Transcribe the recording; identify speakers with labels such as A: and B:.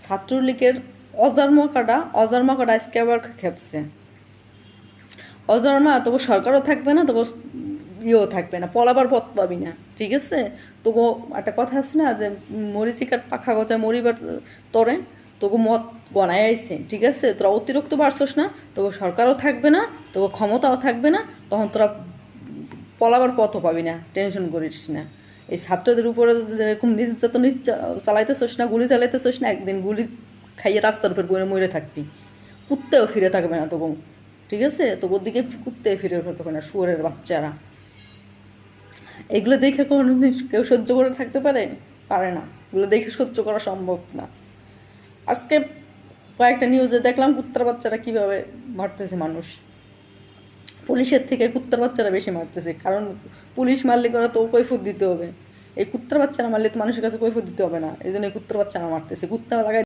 A: ছাত্রলীগের অজর্মকাটা আজকে আবার খেপছে। অজর্মা তবু সরকারও থাকবে না, তবু ইয়েও থাকবে না, পলাবার পথ পাবি না, ঠিক আছে? তবু একটা কথা আছে না যে মরিচিকার পাখা গজা মরিবার তরে, তবু মত গনায় আইছে, ঠিক আছে? তোরা অতিরিক্ত পারছস না, তবু সরকারও থাকবে না, তবু ক্ষমতাও থাকবে না, তখন তোরা পলাবার পথও পাবি না, টেনশন করিস না। এই ছাত্রদের উপরে এরকম নির্যাতন চালাইতেছস না, গুলি চালাইতেছস না, একদিন গুলি খাইয়ে রাস্তার উপর পড়ে মরে থাকবি, কুত্তেও ফিরে থাকবে না তবু, ঠিক আছে? তবুর দিকে কুত্তে ফিরে থাকবে না, শুয়োরের বাচ্চারা। এগুলো দেখে কোনো কেউ সহ্য করে থাকতে পারে না, এগুলো দেখে সহ্য করা সম্ভব না। আজকে কয়েকটা নিউজে দেখলাম কুত্তার বাচ্চারা কীভাবে মারতেছে মানুষ, পুলিশের থেকে কুত্তার বাচ্চারা বেশি মারতেছে, কারণ পুলিশ মারলে করে তো কৈফিয়ত দিতে হবে, এই কুত্তার বাচ্চারা মারলে তো মানুষের কাছে কৈফিয়ত দিতে হবে না, এই জন্য এই কুত্তার বাচ্চারা মারতেছে, কুত্তা লাগাই